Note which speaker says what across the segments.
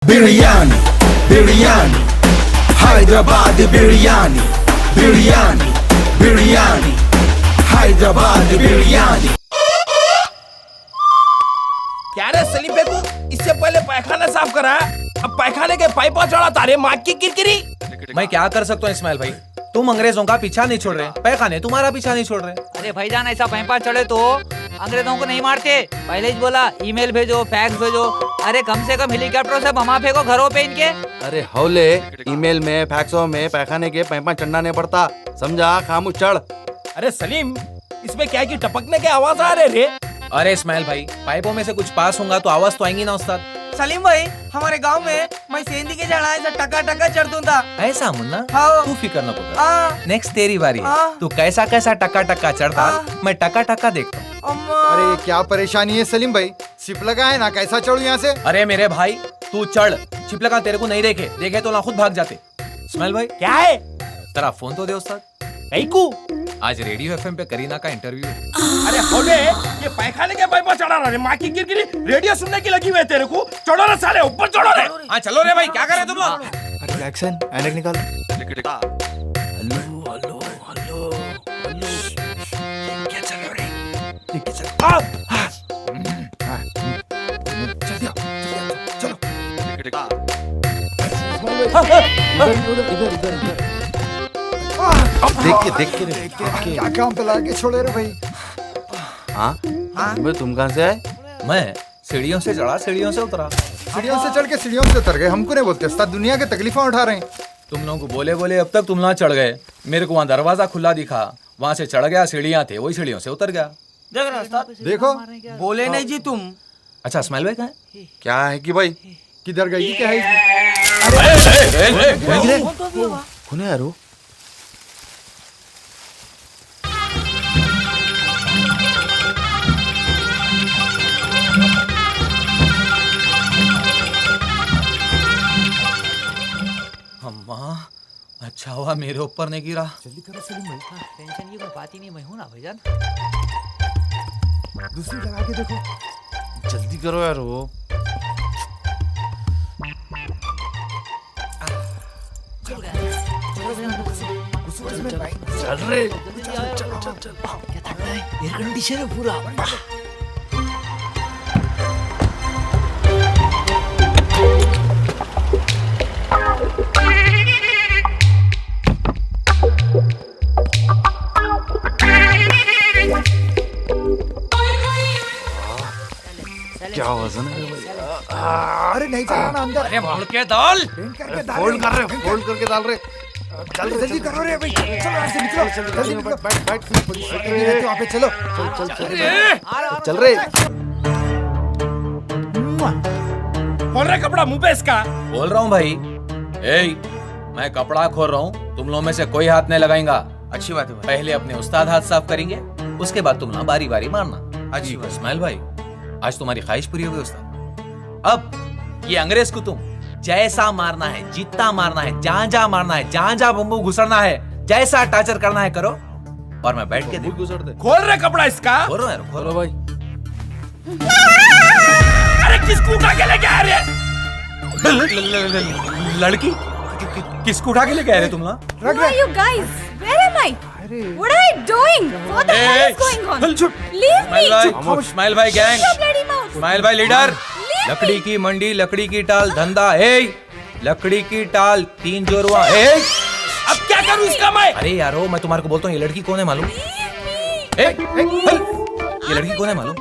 Speaker 1: बिरयानी बिरयानी हैदराबाद बिरयानी बिरयानी बिरयानी हैदराबाद बिरयानी।
Speaker 2: क्या रे सलीम बेकू, इससे पहले पैखाना साफ करा, अब पैखाने के पाइप चढ़ा तारे माँ की किरकिरी।
Speaker 3: मैं क्या कर सकता हूँ इस्माइल भाई, तुम अंग्रेजों का पीछा नहीं छोड़ रहे, पैखाने तुम्हारा पीछा नहीं छोड़ रहे।
Speaker 4: अरे भाईजान, ऐसा पैंपा चढ़े तो अंग्रेजों को नहीं मारते। पहले ही बोला ईमेल भेजो, फैक्स भेजो। अरे कम से कम हेलीकॉप्टर से बमा फेंको घरों पे इनके।
Speaker 5: अरे हौले, ईमेल में फैक्सों में पैखाने के पैपा चढ़ना नहीं पड़ता, समझा? खामोश चढ़।
Speaker 2: अरे सलीम, इसमें क्या है कि टपकने के आवाज आ रहे रे।
Speaker 3: अरे इस्माइल भाई, पाइपों में से कुछ पास होगा तो आवाज तो आएंगी ना उस्ताद।
Speaker 6: सलीम भाई, हमारे गांव में मैं सेंधी के जड़ा ऐसा टका टका चढ़ता था।
Speaker 3: ऐसा मुन्ना,
Speaker 6: हाँ।
Speaker 3: तू फिक्र न कर,
Speaker 6: हाँ।
Speaker 3: नेक्स्ट तेरी बारी है।
Speaker 6: हाँ।
Speaker 3: तू कैसा कैसा टका टका चढ़ता,
Speaker 6: हाँ।
Speaker 3: मैं टका टका देखता हूँ।
Speaker 6: अम्मा।
Speaker 7: अरे ये क्या परेशानी है सलीम भाई, सिप लगा है ना, कैसा चढ़ू यहाँ से?
Speaker 3: अरे मेरे भाई तू चढ़, छिपलका तेरे को नहीं देखे, देखे तो ना खुद भाग जाते। इस्माइल भाई
Speaker 2: क्या है?
Speaker 3: तेरा फोन तो दे उस्ताद।
Speaker 2: कैकू?
Speaker 3: आज रेडियो एफएम पे करीना का इंटरव्यू है।
Speaker 2: अरे होले, ये पैखाने के पाइप चढ़ा रहा रे, माँ की किरकिरी। रेडियो सुनने की लगी हुई है तेरे को। चढ़ो रे साले, ऊपर चढ़ो रे।
Speaker 3: हाँ चलो रे भाई, क्या कर रहे तुम लोग?
Speaker 7: अरे एक्शन, ऐनक निकालो।
Speaker 5: देख के रे।
Speaker 7: क्या काम पे लाके छोड़े रे भाई?
Speaker 5: हाँ बे, तुम कहाँ से आए?
Speaker 3: मैं सीढ़ियों से चढ़ा, सीढ़ियों से उतरा।
Speaker 7: सीढ़ियों से चढ़ के सीढ़ियों से उतर गए, हमको नहीं बोलते उस्ताद, दुनिया की तकलीफें उठा रहे हैं।
Speaker 3: तुम लोगों को बोले बोले अब तक तुम ना चढ़ गए। मेरे को वहाँ दरवाजा खुला दिखा, वहाँ से चढ़ गया, सीढ़ियाँ थे, वही सीढ़ियों से उतर गया।
Speaker 6: देख रहा उस्ताद,
Speaker 7: देखो,
Speaker 6: बोले नहीं जी तुम।
Speaker 3: अच्छा इस्माइल भाई कहाँ है?
Speaker 5: क्या है कि भाई
Speaker 7: किधर गई क्या है?
Speaker 5: कौन है यार वो?
Speaker 3: अम्मा, अच्छा हुआ मेरे ऊपर नहीं गिरा।
Speaker 4: टेंशन की कोई बात ही नहीं, मैं हूँ ना भाईजान।
Speaker 7: दूसरी लगा के देखो।
Speaker 5: जल्दी करो यार वो। चल रे।
Speaker 4: एयर कंडीशन है पूरा।
Speaker 5: क्या वजन है भाई?
Speaker 7: अरे नहीं चला ना अंदर।
Speaker 3: अरे मुड़ के डाल।
Speaker 7: करके डाल
Speaker 5: फोल्ड कर रहे, फोल्ड करके डाल रहे।
Speaker 7: चल जल्दी करो रे भाई, चलो यहाँ से निकलो, जल्दी निकलो। बैठ वहाँ पे चलो।
Speaker 5: चल रे।
Speaker 2: खोल रहे कपड़ा मुंह पे इसका।
Speaker 3: बोल रहा हूँ भाई, ए, मैं कपड़ा खोल रहा हूँ, तुम लोगों में से कोई हाथ नहीं लगाएगा।
Speaker 2: अच्छी बात है भाई।
Speaker 3: पहले अपने उस्ताद हाथ साफ करेंगे, उसके बाद तुम ना बारी बारी मारना।
Speaker 2: अच्छी बात।
Speaker 3: इस्माइल भाई, आज तुम्हारी ख्वाहिश पूरी हो गई उस्ताद। अब ये अंग्रेज को तुम जैसा मारना है, जितना मारना है, जहां जहां मारना है, जहां जहां बम्बू घुसरना है, जैसा टार्चर करना है करो, और मैं बैठ के देखूं।
Speaker 5: गुजर दे।
Speaker 2: खोल रहे कपड़ा इसका।
Speaker 3: खोलो यार, खोलो
Speaker 5: भाई।
Speaker 2: अरे किसको उठा के लेके आ रहे?
Speaker 3: लड़की किसको उठा के लेके आए रे तुम लोग?
Speaker 7: रख
Speaker 8: Who are you guys? Where am I? What am I doing? What the hell is going on? Leave me!
Speaker 3: Ismail भाई gang,
Speaker 8: Shut your bloody mouth!
Speaker 3: Ismail भाई लीडर।
Speaker 8: Leave me!
Speaker 3: लकड़ी की मंडी, लकड़ी की टाल धंधा, ए, लकड़ी की टाल 3 जोरवा, ए।
Speaker 2: अब क्या करूं इसका मैं?
Speaker 3: अरे यारो, मैं तुम्हारे को बोलता हूँ, ये लड़की कौन है मालूम?
Speaker 8: Leave me!
Speaker 3: ए, ये लड़की कौन है मालूम?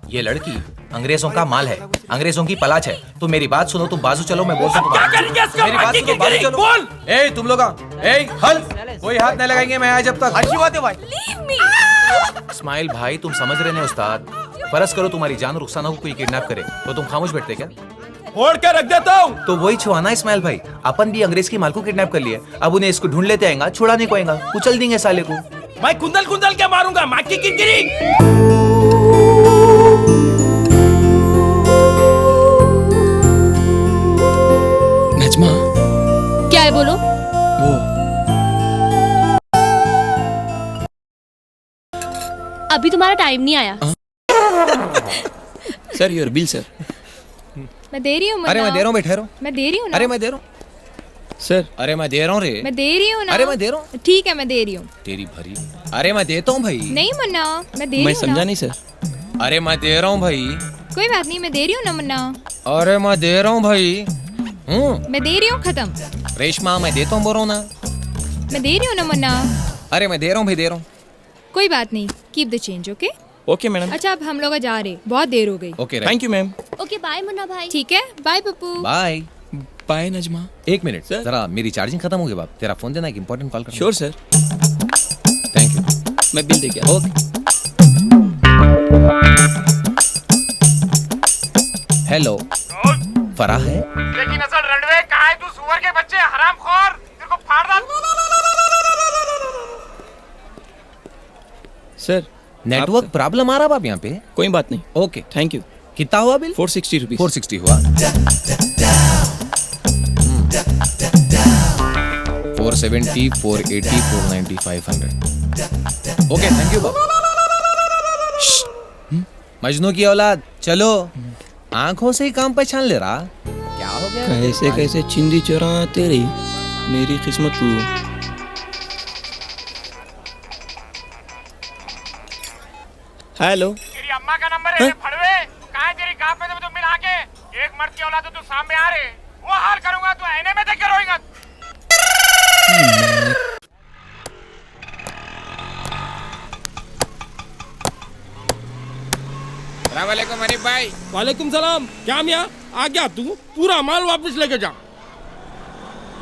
Speaker 3: ये लड़की अंग्रेजों का माल है, अंग्रेजों की पलाच है। तो मेरी बात सुनो, तुम बाजू चलो, मैं बोलता हूँ।
Speaker 2: क्या करेंगे इसका?
Speaker 3: मेरी बात
Speaker 2: बाकी
Speaker 3: सुनो,
Speaker 2: की
Speaker 3: बाजू
Speaker 2: करेंगे,
Speaker 3: चलो।
Speaker 2: बोल।
Speaker 3: ए तुम लोग, ए हल, कोई हाथ नहीं लगाएंगे मैं आए जब तक।
Speaker 2: अच्छी बात है भाई।
Speaker 8: Leave me!
Speaker 3: इस्माइल भाई, तुम समझ रहे नहीं उस्ताद, फर्ज करो तुम्हारी जान रुखसाना को कोई किडनैप करे, तो तुम खामोश बैठते क्या?
Speaker 2: फोड़ के रख देता हूँ।
Speaker 3: तो वही छुआना इस्माइल भाई, अपन भी अंग्रेज की माल को किडनैप कर लिए, अब उन्हें इसको ढूंढ लेते आएगा, छुड़ाने को आएगा, कुचल देंगे साले को।
Speaker 2: मैं कुंदल कुंदल के मारूंगा, माँ की किरकिरी।
Speaker 9: नजमा,
Speaker 8: क्या है बोलो?
Speaker 9: वो
Speaker 8: अभी तुम्हारा टाइम नहीं आया।
Speaker 9: Sir, your bill sir.
Speaker 8: मैं दे रही हूँ मुन्ना।
Speaker 3: अरे मैं दे रहा हूँ, बैठे रहो।
Speaker 8: मैं दे रही हूँ ना।
Speaker 3: अरे मैं दे रहा हूँ
Speaker 9: सर
Speaker 3: अरे मैं दे रहा हूँ रे।
Speaker 8: मैं दे रही हूँ ना।
Speaker 3: अरे मैं दे रहा हूँ।
Speaker 8: ठीक है मैं दे रही हूँ।
Speaker 3: तेरी भरी। अरे मैं देता हूँ भाई।
Speaker 8: नहीं मुन्ना मैं दे रही
Speaker 9: मैं
Speaker 8: हूँ
Speaker 9: समझा
Speaker 8: ना।
Speaker 9: नहीं सर।
Speaker 3: अरे मैं दे रहा हूँ भाई।
Speaker 8: कोई बात नहीं मैं दे रही हूँ ना मुन्ना।
Speaker 3: अरे मैं दे रहा हूँ भाई।
Speaker 8: मैं दे रही हूँ खत्म।
Speaker 3: रेशमा मैं देता हूँ, बोल रहा हूँ ना।
Speaker 8: मैं दे रही हूँ ना मुन्ना।
Speaker 3: अरे मैं दे रहा हूँ भाई, दे रहा हूँ।
Speaker 8: कोई बात नहीं, keep the change okay.
Speaker 9: Okay madam.
Speaker 8: अच्छा अब हम लोग जा रहे, बहुत देर हो गई।
Speaker 3: Okay
Speaker 9: thank you ma'am.
Speaker 8: Okay bye Munna भाई। ठीक है bye Pappu.
Speaker 3: Bye.
Speaker 9: Bye Najma.
Speaker 3: एक मिनट
Speaker 9: सर?
Speaker 3: जरा, मेरी चार्जिंग खत्म हो गई बाप। तेरा फोन देना, एक इंपॉर्टेंट कॉल करना।
Speaker 9: Sure sir.
Speaker 3: Thank you.
Speaker 9: मैं बिल दे गया।
Speaker 3: ओके। हेलो फराह है?
Speaker 2: लेकिन असल रनवे कहाँ है? तू सुअर के बच्चे हरामखोर, तेरे को फाड़ डाल।
Speaker 9: सर
Speaker 3: नेटवर्क प्रॉब्लम आ रहा बाप यहाँ पे।
Speaker 9: कोई बात नहीं।
Speaker 3: Okay
Speaker 9: thank you.
Speaker 3: कितना हुआ बिल?
Speaker 9: 460 रुपीज।
Speaker 3: 460 हुआ। 470, 480, 490, 500। ओके थैंक यू बाबा। मजनू की औलाद, चलो। आंखों से ही काम पहचान ले रहा। क्या हो गया?
Speaker 9: कैसे कैसे चिंदी चुराते रही मेरी किस्मत तू। हेलो।
Speaker 2: तेरी अम्मा का नंबर है फड़वे। कहाँ है तेरी गाँव पे? तो मिल आके। एक मर्द की औलाद तू सामने आ रहे, वो हाल करूंगा तू आईने में देख के रोएगा।
Speaker 10: अस्सलामुअलैकुम हनीफ भाई।
Speaker 2: वालेकुम सलाम। क्या मियाँ आ गया तू? पूरा माल वापस लेके जा।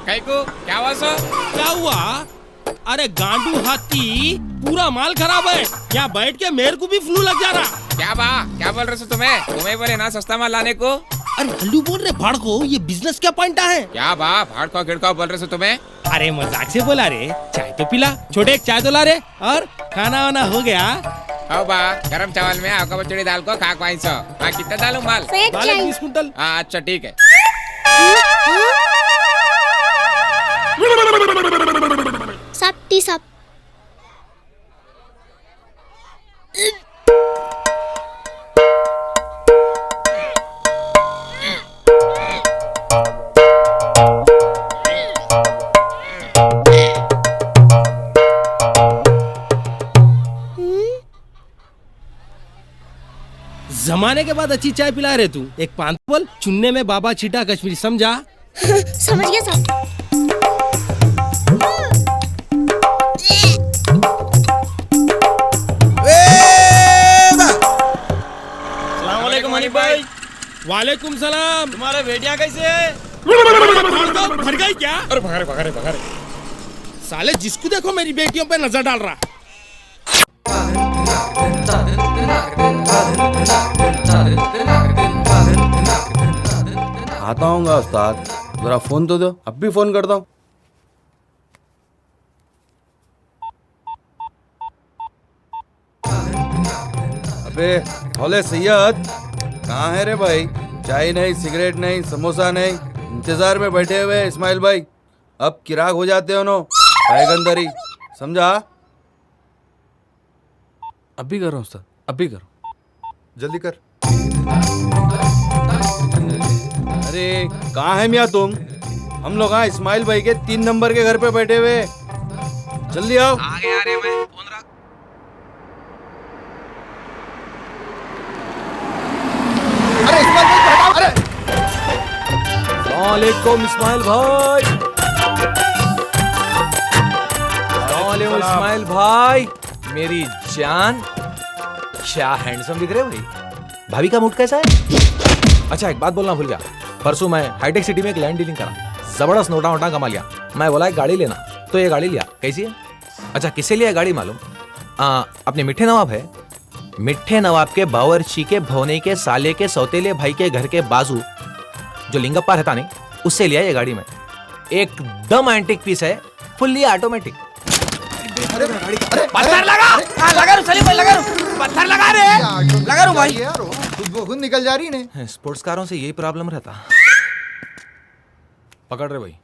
Speaker 10: कहीं को क्या हुआ सर?
Speaker 2: क्या हुआ? अरे गांडू हाथी, पूरा माल खराब है। यहाँ बैठ के मेरे को भी फ्लू लग जा रहा।
Speaker 10: क्या बा, क्या बोल रहे हो तुम्हें बोले ना सस्ता माल लाने को।
Speaker 2: अरे हल्लू बोल रहे भाड़ को, ये बिजनेस क्या पॉइंट है?
Speaker 10: क्या बा, भाड़को गिड़को बोल रहे हो तुम्हें?
Speaker 2: अरे मजाक से बोला रे। चाय तो पिला, छोटे एक चाय तो ला रे। और खाना वाना हो गया?
Speaker 10: हाँ बा, गरम चावल में आका बचड़ी दाल को खा पाई सो। हाँ कितना डालूं माल?
Speaker 2: 20 कुंटल।
Speaker 10: हाँ अच्छा ठीक है।
Speaker 8: सब टी सब।
Speaker 2: जमाने के बाद अच्छी चाय पिला रहे तू। एक पान बोल, चुन्ने में बाबा छीटा कश्मीरी, समझा?
Speaker 8: समझ गया सब।
Speaker 2: सलाम वालेकुम हनीफ भाई। वालेकुम सलाम। तुम्हारे बेटियां कैसे है? भर गई क्या?
Speaker 10: अरे भगारे।
Speaker 2: साले जिसको देखो मेरी बेटियों पे नजर डाल रहा।
Speaker 5: आता हूँगा उस्ताद, जरा फोन तो दो। अब भी फोन करता हूँ। अबे भोले सैयद, कहाँ है रे भाई? चाय नहीं, सिगरेट नहीं, समोसा नहीं, इंतजार में बैठे हुए इस्माइल भाई। अब किराक हो जाते हो नो पैगंदरी, समझा? अभी करो उस्ताद, अभी करो, जल्दी कर। अरे कहाँ है मियाँ तुम? हम लोग हाँ इस्माइल भाई के 3 नंबर के घर पे बैठे हुए। जल्दी आओ।
Speaker 3: आगे आ रहे हैं, मैं फोन रख।
Speaker 7: अरे इस्माइल भाई को हटाओ। अरे
Speaker 3: अस्सलामुअलैकुम इस्माइल भाई। अस्सलामुअलैकुम इस्माइल भाई, मेरी जान। क्या हैंडसम दिख रहे हो भाई। भाभी का मूड कैसा है? अच्छा एक बात बोलना भूल गया। परसों मैं हाईटेक सिटी में एक लैंड डीलिंग करा, जबरदस्त नोटा वोटा कमा लिया। मैं बोला एक गाड़ी लेना, तो ये गाड़ी लिया। कैसी है? अच्छा किससे लिया गाड़ी मालूम? अपने मिठे नवाब है, मिठे नवाब के बावर्ची के भवने के साले के सौतेले भाई के घर के बाजू जो लिंगप्पा रहता नहीं, उससे लिया ये गाड़ी में। एकदम एंटिक पीस है, फुल्ली ऑटोमेटिक।
Speaker 6: पत्थर लगा। हाँ लगा रू सलीम भाई, लगा रू। पत्थर लगा रे। लगा रू भाई।
Speaker 7: यार खुद निकल जा रही ने।
Speaker 3: स्पोर्ट्स कारों से यही प्रॉब्लम रहता। पकड़ रहे भाई।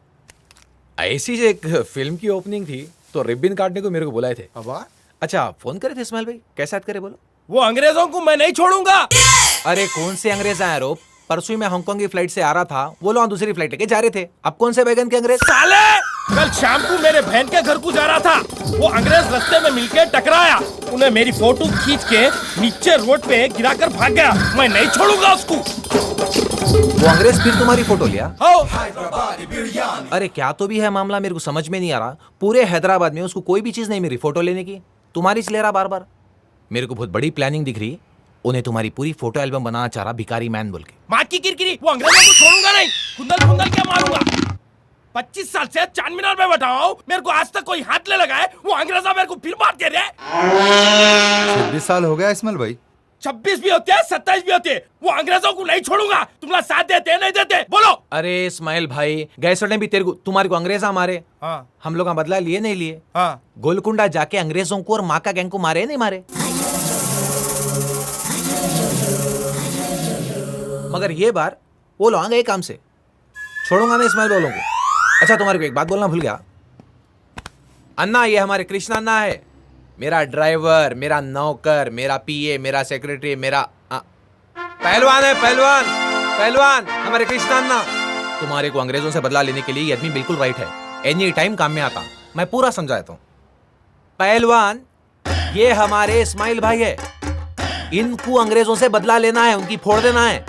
Speaker 3: ऐसी जो एक फिल्म की ओपनिंग थी तो रिबन काटने को मेरे को बुलाए थे। अच्छा फोन करे थे इस्माइल भाई, कैसे याद करे बोलो?
Speaker 2: वो अंग्रेजों को मैं नहीं छोड़ूंगा।
Speaker 3: अरे कौन से अंग्रेज आए रो? परसों ही मैं हांगकांग की फ्लाइट से आ रहा था, वो लोग दूसरी फ्लाइट लेके जा रहे थे। अब कौन से बैगन के अंग्रेज?
Speaker 2: साले कल शाम को मेरे बहन के घर को जा रहा था, वो अंग्रेज रास्ते में मिलके टकराया, उन्हें मेरी फोटो खींच के नीचे रोड पे गिराकर भाग गया। मैं नहीं छोड़ूंगा उसको।
Speaker 3: वो अंग्रेज फिर तुम्हारी फोटो लिया?
Speaker 1: हैदराबादी बिरयानी
Speaker 3: अरे क्या तो भी है मामला, मेरे को समझ में नहीं आ रहा। पूरे हैदराबाद में उसको कोई भी चीज नहीं मिली फोटो लेने की, तुम्हारी ले रहा बार बार। मेरे को बहुत बड़ी प्लानिंग दिख रही। उन्हें तुम्हारी पूरी फोटो एल्बम बनाना चाह रहा, भिखारी मैन बोल के।
Speaker 2: माँ की किरकिरी, वो अंग्रेजों को छोड़ूंगा नहीं, कुंदल कुंदल क्या मारूंगा। 25 साल से चांद मीनार में बैठा हूँ, मेरे को आज तक कोई हाथ ले लगाए, वो अंग्रेजा मेरे को फिर मार दे रहे।
Speaker 7: 26 साल हो गया इस्माइल भाई।
Speaker 2: 26 भी होते हैं, 27 भी होते हैं, वो अंग्रेजों को नहीं छोड़ूंगा। तुम लोग साथ देते नहीं देते बोलो?
Speaker 3: अरे इस्माइल भाई, गए ने भी तेरे को तुम्हारे को अंग्रेजा मारे,
Speaker 2: हाँ
Speaker 3: हम लोग का बदला लिए नहीं लिए?
Speaker 2: हाँ।
Speaker 3: गोलकुंडा जाके अंग्रेजों को और माँ का गैंग को मारे नहीं मारे? मगर ये बार वो लोग गए काम से, छोड़ूंगा ना इस्माइल बोलों को। अच्छा तुम्हारे को एक बात बोलना भूल गया, अन्ना ये हमारे कृष्णा अन्ना है, मेरा ड्राइवर, मेरा नौकर, मेरा पीए, मेरा सेक्रेटरी, मेरा पहलवान है, पहलवान पहलवान हमारे कृष्णा अन्ना। तुम्हारे को अंग्रेजों से बदला लेने के लिए ये आदमी बिल्कुल राइट है, एनी टाइम काम में आता। मैं पूरा समझाता हूं। पहलवान ये हमारे इस्माइल भाई है, इनको अंग्रेजों से बदला लेना है, उनकी फोड़ देना है।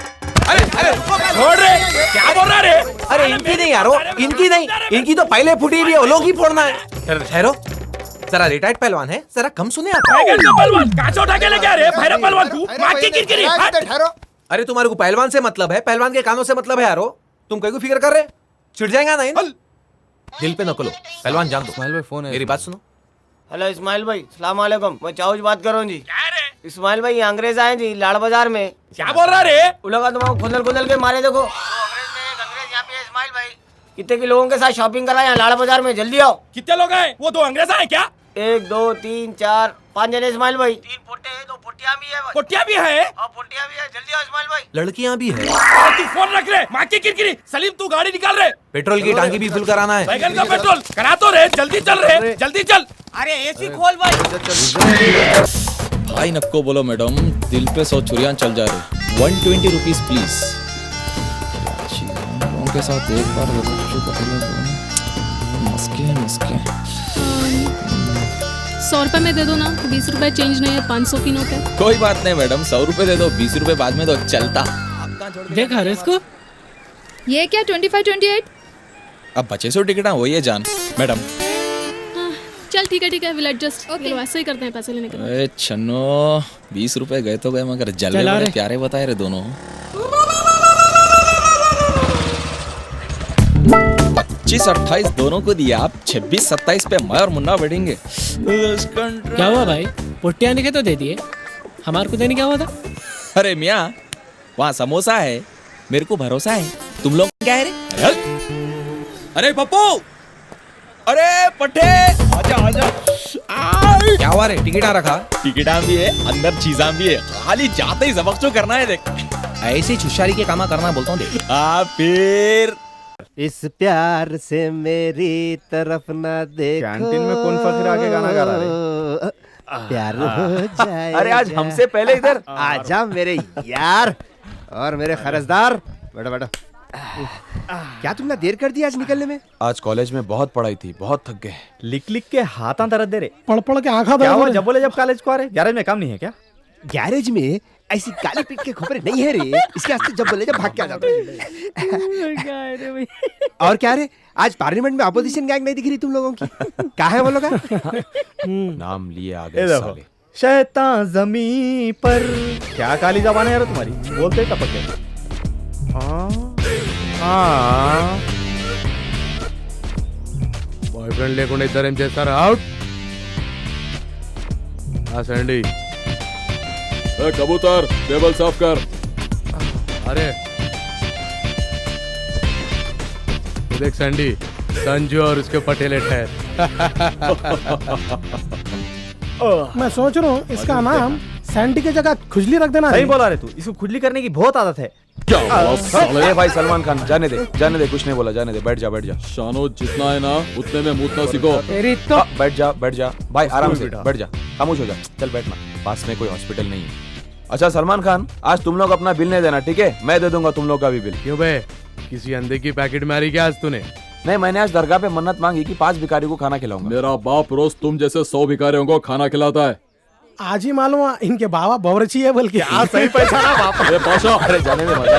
Speaker 2: अरे अरे छोड़ रे, क्या बोल रहा रे?
Speaker 3: अरे इनकी नहीं यारो, इनकी नहीं, इनकी तो पहले फूटी हुई है, वो लोग ही फोड़ना है। ठहरो, जरा रिटायर्ड पहलवान है, जरा कम सुने आप।
Speaker 2: बैगन का पहलवान कांच उठा के लेके आ रहे, भैरव पहलवान को मार के किरकिरी।
Speaker 3: अरे तुम्हारे को पहलवान से मतलब है, पहलवान के कानों से मतलब है यारो। तुम कहीं को फिक्र कर रहे, चिढ़ जाएगा नहीं? दिल पे नकलो, पहलवान जान दो।
Speaker 5: इस्माइल भाई फोन है।
Speaker 3: मेरी बात सुनो।
Speaker 6: हेलो इस्माइल भाई, सलाम वालेकुम, मैं चाऊज बात कर रहा हूँ जी। इस्माइल भाई अंग्रेज आए जी लाड़ बाजार में।
Speaker 2: क्या बोल रहा रे?
Speaker 6: उन लोग तुम्हारा खुंदल खुंदल के मारे। देखो अंग्रेज यहाँ पे है इस्माइल भाई। कितने के लोगों के साथ शॉपिंग करा यहाँ लाड़ बाजार में, जल्दी आओ।
Speaker 2: कितने लोग आए? वो 2 अंग्रेज आए क्या?
Speaker 6: 1 2 3 4 5 जने इस्माइल भाई। 3 पोटे हैं, 2 पोटियां भी है।
Speaker 2: पोटिया भी है
Speaker 6: और पोटियां भी है, जल्दी आओ इस्माइल भाई।
Speaker 3: लड़कियां भी है।
Speaker 2: अरे तू फोन रख रे, माँ की किरकिरी। सलीम तू गाड़ी निकाल रहे,
Speaker 3: पेट्रोल की टांकी भी फुल कराना है।
Speaker 2: बैगन का पेट्रोल करा तो रे, जल्दी चल रे, जल्दी चल। अरे एसी खोल भाई।
Speaker 9: भाई नक्को बोलो मैडम, दिल पे 100 छुरियां चल जा रही। 120 रुपीज प्लीज। के साथ एक बार मस्के
Speaker 8: 100 रुपए में दे दो ना, 20 रुपए चेंज नहीं है, 500 की नोट है।
Speaker 9: कोई बात नहीं मैडम, 100 रुपए दे दो, 20 रुपए बाद में तो चलता।
Speaker 8: देखा रे इसको, ये क्या 25 28?
Speaker 9: अब बचे सो टिकट वही है जान मैडम।
Speaker 8: चल ठीक है विल एडजस्ट। ओके वैसे ही करते हैं पैसे लेने के बाद।
Speaker 9: अरे छन्नो 20 रुपए गए तो गए, मगर जलवे बड़े प्यारे बताए रे दोनों। 25-28 दोनों को दिया, आप 26-27 पे मैं और मुन्ना बैठेंगे।
Speaker 11: क्या हुआ भाई, पुट्टिया ने तो दे दिए, हमारे को देने क्या हुआ था?
Speaker 9: अरे मियाँ वहाँ समोसा है, मेरे को भरोसा है, तुम लोग क्या है रे? अरे पप्पू, अरे पट्टे आजा आजा।
Speaker 3: क्या हुआ रे, टिकट आ रखा?
Speaker 9: टिकटा भी है, अंदर चीजा भी है, खाली जाते ही सबक जो करना है। देख
Speaker 3: ऐसी छुशारी के कामा करना बोलता हूँ। देख
Speaker 9: फिर
Speaker 6: इस प्यार से मेरी तरफ ना देखो।
Speaker 5: कैंटीन में कौन फकीर आके गाना गा रहा है?
Speaker 6: प्यार हो जाए।
Speaker 5: अरे आज हमसे पहले इधर
Speaker 6: आजा मेरे यार और मेरे खरजदार। बैठो बैठो। क्या तुमने देर कर दी आज निकलने में?
Speaker 5: आज कॉलेज में बहुत पढ़ाई थी, बहुत थक गए।
Speaker 11: लिख लिख के हाथ दर्द दे रहे,
Speaker 7: पढ़ पढ़ के आंखा
Speaker 11: क्या हुआ
Speaker 7: दर्द।
Speaker 11: जब बोले जब कॉलेज को आ रहे? गैरेज में काम नहीं है क्या?
Speaker 6: गैरेज में ऐसी काली पीट के खोपरे नहीं है रे, इसके वास्ते जब बोले जब भाग के आ जाते। और क्या रे, आज पार्लियामेंट में अपोजिशन गैंग नहीं दिख रही तुम लोगों की? क्या है वो लोग?
Speaker 5: नाम लिए आगे साले।
Speaker 11: शैतान जमीन पर। क्या काली जबान है यार तुम्हारी, बोलते टपक के।
Speaker 5: बॉयफ्रेंड लेకుండా ఇద్దరు ఏం చేస్తారు? అవుట్ సండి
Speaker 9: कबूतर टेबल साफ कर।
Speaker 5: अरे देख संडी, संजू और उसके पटेले ठहर।
Speaker 7: मैं सोच रहा हूँ इसका नाम सैंडी की जगह खुजली रख देना।
Speaker 11: सही बोला रे तू, इसको खुजली करने की बहुत आदत है।
Speaker 5: ए भाई सलमान खान, जाने दे कुछ नहीं बोला, जाने दे, बैठ जा।
Speaker 9: शानो जितना है ना उतने में मूतना सीखो।
Speaker 7: तेरी तो
Speaker 5: बैठ जा भाई, आराम से बैठ जा, खामोश हो जा, चल बैठना। पास में कोई हॉस्पिटल नहीं है, अच्छा सलमान खान, आज तुम लोग अपना बिल नहीं देना, ठीक है? मैं दे दूंगा तुम लोग का भी बिल।
Speaker 2: क्यों बे, किसी अंधे की पैकेट मारी क्या आज तूने?
Speaker 5: नहीं, मैंने आज दरगाह पे मन्नत मांगी कि 5 भिखारी को खाना खिलाऊंगा।
Speaker 11: मेरा बाप रोज तुम जैसे 100 भिखारियों को खाना खिलाता है।
Speaker 2: आज ही मालूम हुआ इनके बाबा बावर्ची है, बल्कि आज सही पहचाना बाप।
Speaker 11: अरे पाशा,
Speaker 5: अरे जाने में मजा।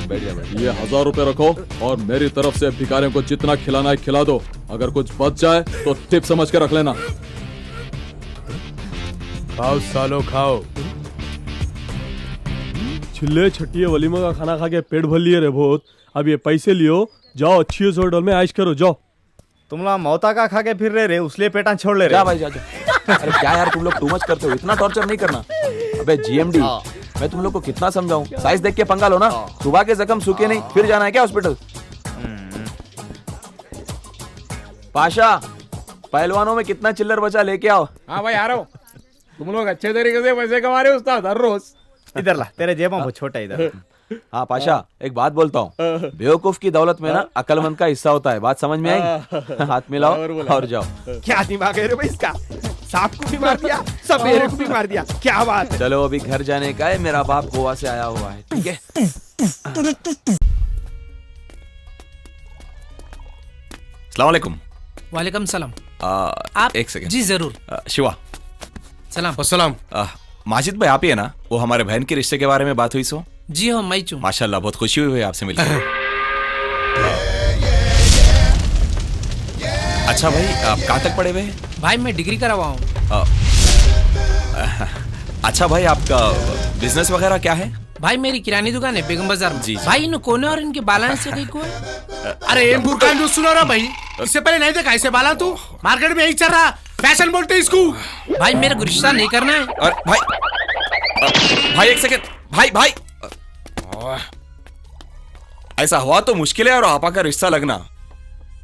Speaker 5: बैठ जा।
Speaker 11: ये 1000 रुपए रखो और मेरी तरफ से भिखारियों को जितना खिलाना है खिला दो। अगर कुछ बच जाए तो टिप समझ के रख लेना।
Speaker 2: खाओ सालो खाओ। छिल्ले छट्टिए वलीमा का खाना खा के पेट भर लिए रे बहुत। अब ये पैसे लियो, जाओ अच्छी होटल में ऐश करो, जाओ।
Speaker 11: तुम लोग मौता का खा के फिर रहे रे, उसलिए पेटा छोड़ ले
Speaker 5: जा
Speaker 11: रहे।
Speaker 5: भाई जा। अरे क्या यार, तुम लोग टू मच करते हो, इतना टॉर्चर नहीं करना। अबे जीएमडी, मैं तुम लोग को कितना समझाऊं? साइज देख के पंगा लो ना। सुबह के जख्म सूखे नहीं, फिर जाना है क्या हॉस्पिटल? पाशा, पहलवानों में कितना चिल्लर बचा लेके आओ।
Speaker 10: हाँ भाई आ रहा हूँ। तुम लोग अच्छे तरीके से पैसे कमा रहे हो उस्ताद, हर रोज।
Speaker 11: इधर ला, तेरे जेब में वो छोटा इधर।
Speaker 5: हाँ पाशा, एक बात बोलता हूँ, बेवकूफ की दौलत में ना अक्लमंद का हिस्सा होता है। बात समझ में आई? हाथ मिलाओ और जाओ।
Speaker 6: क्या दिमाग है रे भाई इसका? सांप को भी मार दिया, सपेरे को भी मार दिया, क्या बात है?
Speaker 5: चलो अभी घर जाने का है, मेरा बाप गोवा से आया हुआ है, ठीक है?
Speaker 9: अस्सलाम वालेकुम।
Speaker 12: वालेकुम सलाम।
Speaker 9: आप एक सेकंड।
Speaker 12: जी जरूर।
Speaker 9: शिवा।
Speaker 12: सलाम।
Speaker 2: सलाम।
Speaker 9: माजिद भाई आप ही है ना? वो हमारे बहन के रिश्ते के बारे में बात हुई सो?
Speaker 12: जी हाँ, मैं चूँ।
Speaker 9: माशाल्लाह, बहुत खुशी हुई आपसे मिलकर। अच्छा भाई, आप कहाँ तक पढ़े हुए हैं?
Speaker 12: भाई मैं डिग्री करा हुआ हूँ।
Speaker 9: अच्छा भाई, आपका बिजनेस वगैरह क्या है?
Speaker 12: भाई मेरी किरानी दुकान है बेगम बाजार में।
Speaker 9: जी।
Speaker 12: भाई इन कोने और इनके बालान से कहीं को
Speaker 2: अरे एम बुरकान जो सुना रहा भाई, इससे पहले नहीं देखा ऐसे बाला तू? मार्केट में यही चल रहा, फैशन बोलते हैं इसको।
Speaker 12: भाई मेरे को रिश्ता नहीं करना है।
Speaker 9: और भाई एक सेकंड, भाई ऐसा हुआ तो मुश्किल है और आपा का रिश्ता लगना।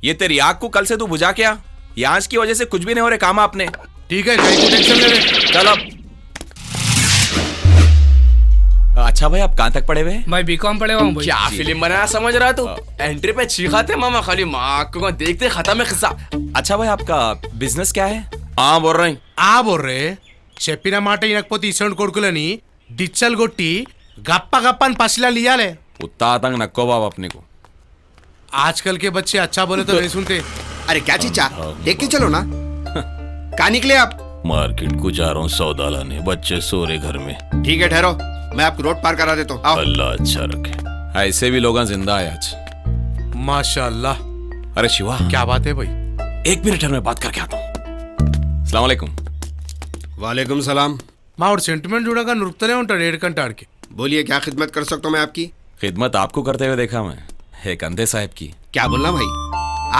Speaker 9: ये तेरी आग को कल से तू बुझा क्या? ये आज की वजह से कुछ भी नहीं हो रहे काम आपने।
Speaker 2: ठीक है, कहीं टेंशन ले रहे।
Speaker 9: चल अब। अच्छा भाई, आप कहाँ तक पढ़े हुए हैं?
Speaker 12: मैं बीकॉम पढ़े हुआ हूँ भाई।
Speaker 10: क्या फिल्म बनाना समझ रहा तू? एंट्री पे चीखाते मामा, खाली माँ को देखते खत्म है किस्सा।
Speaker 9: अच्छा भाई, आपका बिजनेस क्या है? हाँ बोल रहे हैं।
Speaker 2: बोल रहे చెప్పిన మాట ఇనకపోతే ఇసంటి కొడుకులని డిచ్చల్ కొట్టి గప్ప గప్పని పసిలా लियाले।
Speaker 9: उतना आतंक नको बाप अपने को।
Speaker 2: आजकल के बच्चे अच्छा बोले तो नहीं सुनते।
Speaker 6: अरे क्या चीचा, देख के चलो ना। कहाँ निकले आप?
Speaker 9: मार्केट को जा रहा हूँ सौदा लाने, बच्चे सो रहे घर में।
Speaker 6: ठीक है ठहरो, मैं आपको रोड पार करा देता हूँ। आओ।
Speaker 9: अल्लाह अच्छा रखे, ऐसे भी लोग जिंदा है आज।
Speaker 2: माशाल्लाह।
Speaker 9: अरे शिवा,
Speaker 2: क्या बात है भाई?
Speaker 9: 1 मिनट में बात करके आता हूँ। अस्सलाम वालेकुम।
Speaker 6: वालेकुम सलाम।
Speaker 2: మా వాడు సెంటిమెంట్ చూడగా నురుకుతూనే ఉంటాడు 7 గంట ఆడికి।
Speaker 6: बोलिए क्या खिदमत कर सकता हूँ मैं आपकी?
Speaker 9: खिदमत आपको करते हुए देखा मैं, एक अंधे साहब की।
Speaker 6: क्या बोलना भाई,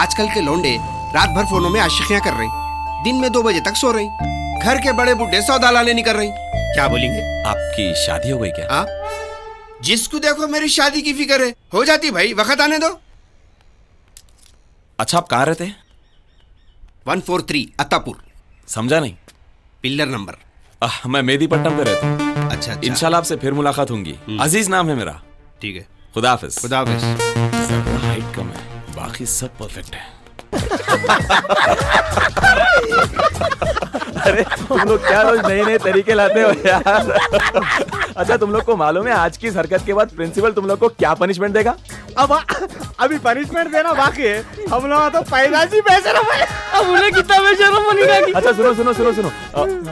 Speaker 6: आजकल के लौंडे रात भर फोनों में आशिकियां कर रहे, दिन में 2 बजे तक सो रही, घर के बड़े बूढ़े सौदा लाने नहीं कर रही। क्या बोलेंगे?
Speaker 9: आपकी शादी हो गई क्या?
Speaker 6: हाँ, जिसको देखो मेरी शादी की फिक्र है। हो जाती भाई, वक्त आने दो।
Speaker 9: अच्छा आप कहाँ रहते हैं?
Speaker 6: 143 अत्तापुर।
Speaker 9: समझा नहीं।
Speaker 6: Pillar number.
Speaker 9: मैं मेदीपट्टनम पे रहता हूँ।
Speaker 6: अच्छा।
Speaker 9: इंशाल्लाह आपसे फिर मुलाकात होंगी। अजीज नाम है मेरा।
Speaker 6: ठीक है,
Speaker 9: खुदा हाफिज।
Speaker 6: खुदा हाफिज।
Speaker 9: जरा हाइट कम है, बाकी सब परफेक्ट है।
Speaker 11: अरे तुम लोग क्या रोज नए नए तरीके लाते हो यार। अच्छा तुम लोग को मालूम है आज की इस हरकत के बाद प्रिंसिपल तुम लोग को क्या पनिशमेंट देगा? अब अभी पनिशमेंट देना बाकी है, हम लोग तो पैदाशी बेशरम है। अब उन्हें कितना बेशरम बनेगा? अच्छा सुनो सुनो सुनो सुनो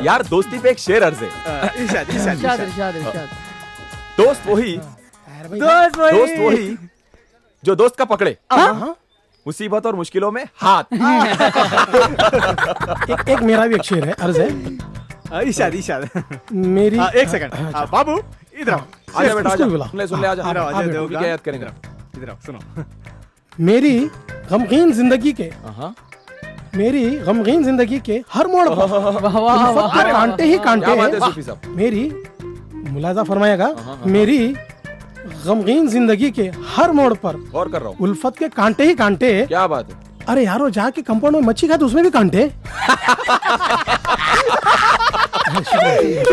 Speaker 11: यार, दोस्ती पे एक शेर अर्ज है। दोस्त वही जो दोस्त का पकड़े, मुसीबत और मुश्किलों में हाथ।
Speaker 2: एक मेरा भी एक शेर है, अर्ज है।
Speaker 11: इशाद
Speaker 2: मेरी
Speaker 11: एक सेकंड बाबू इधर आओ।
Speaker 2: आजा बेटा, आजा।
Speaker 11: सुन ले आजा। क्या याद करेंगे? इधर आओ सुनो।
Speaker 2: मेरी गमगीन जिंदगी के हर मोड़ पर कांटे ही कांटे। मेरी मुलाजा फरमाएगा, मेरी गमगीन जिंदगी के हर मोड़ पर
Speaker 11: और कर रहा हूँ
Speaker 2: उल्फत के कांटे ही कांटे।
Speaker 11: क्या बात है?
Speaker 2: अरे यारो, जाके कंपाउंड में मच्छी खाते उसमें भी कांटे। शुक्रिया।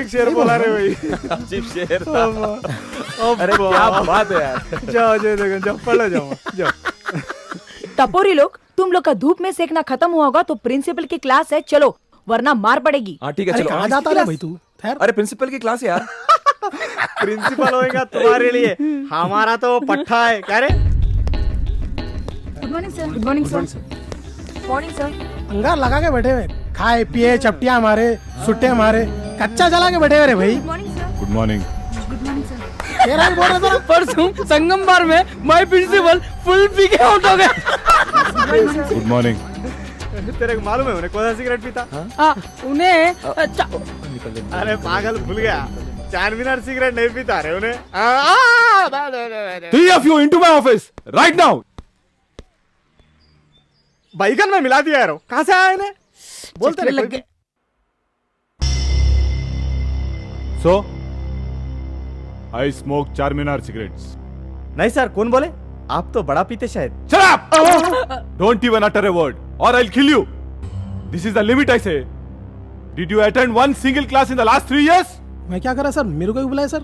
Speaker 11: शेर बोला रे भाई, अजीब शेर था। अरे क्या बात है यार। जाओ पढ़ो, जाओ।
Speaker 8: टपोरी लोग, तुम लोग का धूप में सेकना खत्म हुआ होगा तो प्रिंसिपल की क्लास है, चलो वरना मार पड़ेगी।
Speaker 9: हाँ ठीक है
Speaker 11: अरे
Speaker 9: चलो।
Speaker 11: कहाँ जाता है भाई तू? ठहर।
Speaker 9: अरे प्रिंसिपल की क्लास है यार।
Speaker 11: प्रिंसिपल होएगा तुम्हारे लिए, हमारा तो पट्टा है। क्या रे?
Speaker 8: Good morning sir. Good morning sir. Morning sir.
Speaker 11: अंगार लगा के बैठे हुए, खाए पिए चपटिया मारे, सुट्टे मारे, कच्चा जला के बैठे हुए रे भाई।
Speaker 8: Good morning sir.
Speaker 11: Good morning.
Speaker 8: Good morning sir.
Speaker 11: तेरा ही बोल रहा था।
Speaker 12: परसों संगम बार में माय प्रिंसिपल फुल पी के आउट हो गए।
Speaker 11: Good morning. तेरे को मालूम है उन्हें कौन सा सिगरेट पीता?
Speaker 12: उन्हें
Speaker 11: अरे पागल भूल गया, चार मीनार सिगरेट नहीं पीता रे उन्हें। Three of you into my office right now. बैगन में मिला दिया यारो, कहाँ से आया इन्हें? बोलते रहे लग गए।
Speaker 13: So, I smoke Charminar cigarettes.
Speaker 11: नहीं सर, कौन बोले? आप तो बड़ा पीते शायद।
Speaker 13: Shut up! Don't even utter a word, or I'll kill you. This is the limit, I say. Did you attend one single class in the last 3 years?
Speaker 11: मैं क्या करा सर, मेरे को ही बुलाया सर।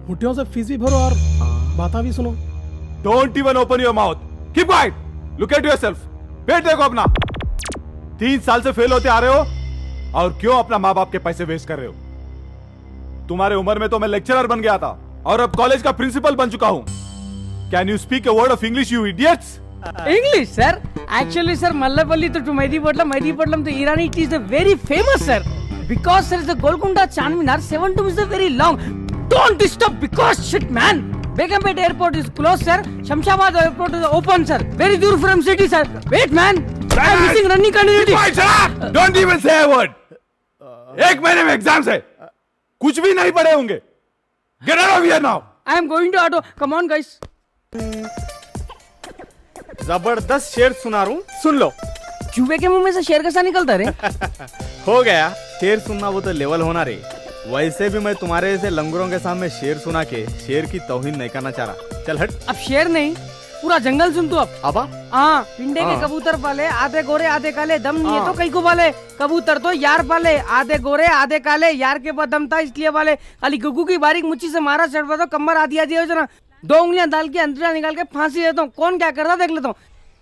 Speaker 11: मुट्ठियों से फीस भी भरो और बातें भी सुनो।
Speaker 13: Don't even open your mouth. Keep quiet. Look at yourself. पेट देखो अपना। 3 साल से फेल होते आ रहे हो और क्यों अपना माँ बाप के पैसे वेस्ट कर रहे हो? तुम्हारे उम्र में तो मैं लेक्चरर बन गया था और अब कॉलेज का प्रिंसिपल बन चुका हूँ। Can you speak a word of English, you idiots?
Speaker 12: English, sir. Actually, sir, Mallapalli to Maidipatlam to Irani, it is a very famous, sir. Because, sir, the Golconda Charminar 7 to is a very long. Don't disturb because shit, man. Begumpet Airport is closed, sir. Shamshabad Airport is open, sir. Very doof from city, sir. Wait, man. I'm missing running continuity.
Speaker 13: Don't even say a word. 1 महीने में exams है, कुछ भी नहीं पढ़े होंगे। Get out of here now.
Speaker 12: I am going to auto. Come on, guys.
Speaker 11: जबरदस्त शेर सुना रहा हूँ, सुन लो।
Speaker 12: चूहे के मुंह में से शेर कैसा निकलता रे?
Speaker 11: हो गया, शेर सुनना वो तो लेवल होना रे। वैसे भी मैं तुम्हारे जैसे लंगरों के सामने शेर सुना के शेर की तौहीन नहीं करना चाह रहा। चल हट।
Speaker 12: अब शेर नहीं, पूरा जंगल सुन तू अब।
Speaker 11: अबा?
Speaker 12: हाँ, पिंडे के कबूतर पाले, आधे गोरे आधे काले, दम नहीं है तो कई को पाले। कबूतर तो यार पाले, आधे गोरे आधे काले, यार के पास दम था इसलिए पाले। खाली गुग्गू की बारीक मुच्ची से मारा चढ़वा तो कमर आधी आधी हो जाना। 2 उंगलियां डाल के अंतरा निकाल के फांसी देता हूँ। कौन क्या करता देख लेता हूँ।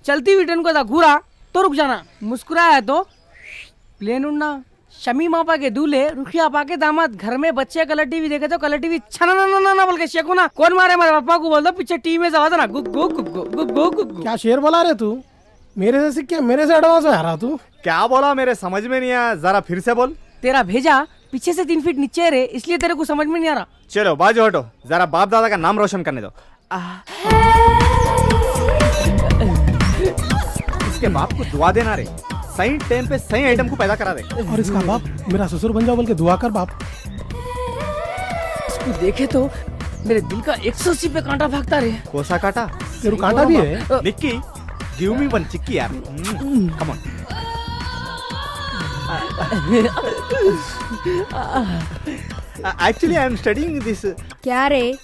Speaker 12: चलती हुई ट्रेन को था घूरा तो रुक जाना, मुस्कुराया तो प्लेन उड़ना। शमी मापा के दूल्हे, रुखिया पा के दामाद, घर में बच्चे कलर टीवी देखे तो कलर टीवी छना ना बोल के शेको ना। कौन मारे हमारे पापा को बोल दो पीछे टीवी में आवाज ना गुग्गू गुग्गू गुग्गू गुग्गू।
Speaker 11: क्या शेर बोला रे तू? मेरे से सीख के मेरे से एडवांस में आ रहा तू? क्या बोला मेरे समझ में नहीं आया, जरा फिर से बोल।
Speaker 12: तेरा भेजा पीछे से 3 फीट नीचे रे, इसलिए तेरे को समझ में नहीं आ रहा।
Speaker 11: चलो बाजू हटो, जरा बाप दादा का नाम रोशन करने दो। इसके बाप को दुआ देना रे, सही टाइम पे सही आइटम को पैदा करा दे। और इसका बाप मेरा ससुर बन जाओ बोल के दुआ कर बाप।
Speaker 12: इसको देखे तो मेरे दिल का 180 पे कांटा भागता रे।
Speaker 11: कोसा काटा? तेरे कांटा भी है? निक्की, गिव मी वन चिक्की यार। Come on. Actually I am studying this.
Speaker 8: क्या रे,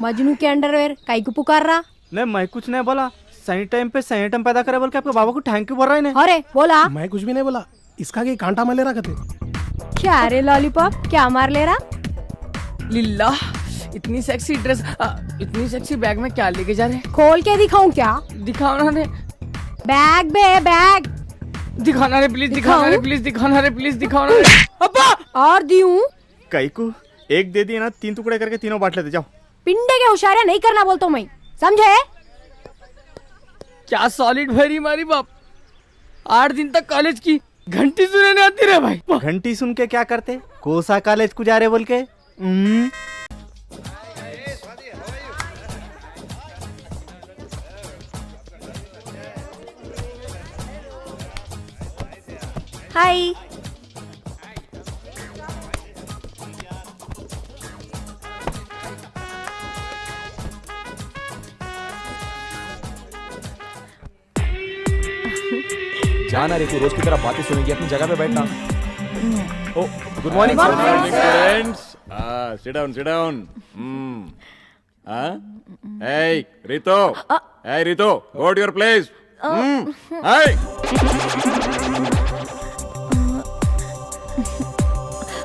Speaker 8: मजनू के अंडरवेयर काई को पुकार रहा?
Speaker 11: नहीं मैं कुछ नहीं बोला, सही टाइम पे सही आइटम पैदा करे बोल के आपके बाबा को थैंक यू बोल रहा है।
Speaker 8: अरे बोला?
Speaker 11: मैं कुछ भी नहीं बोला, इसका की कांटा में ले रहा कहते।
Speaker 8: क्या रे लॉलीपॉप, क्या मार ले रहा?
Speaker 12: लिल्ला, इतनी सेक्सी ड्रेस, इतनी सेक्सी बैग में क्या लेके जा रहे?
Speaker 8: खोल के दिखाऊं क्या?
Speaker 12: दिखाओ ना रे।
Speaker 8: बैग बे बैग।
Speaker 12: दिखाना रे प्लीज, दिखाना रे प्लीज, दिखाना रे प्लीज, दिखाओ ना रे। अब्बा!
Speaker 8: और दियूं?
Speaker 11: कई को एक दे दिए ना, 3 टुकड़े करके तीनों बांट लेते जाओ।
Speaker 8: पिंडे के होशियारियां नहीं करना बोलता हूं मैं, समझे?
Speaker 12: क्या सॉलिड भरी मारी बाप। 8 दिन तक कॉलेज की घंटी सुनने आती रे भाई।
Speaker 11: घंटी सुन के क्या करते? कोसा कॉलेज को जा रहे बोल के।
Speaker 8: हाय।
Speaker 9: जाना रे, तू रोज की तरह बातें सुनेगी, अपनी जगह पे बैठना। Oh good morning
Speaker 13: Students, sit down, sit down. Hey, Rito. Hey, Rito, go to your place. Hey.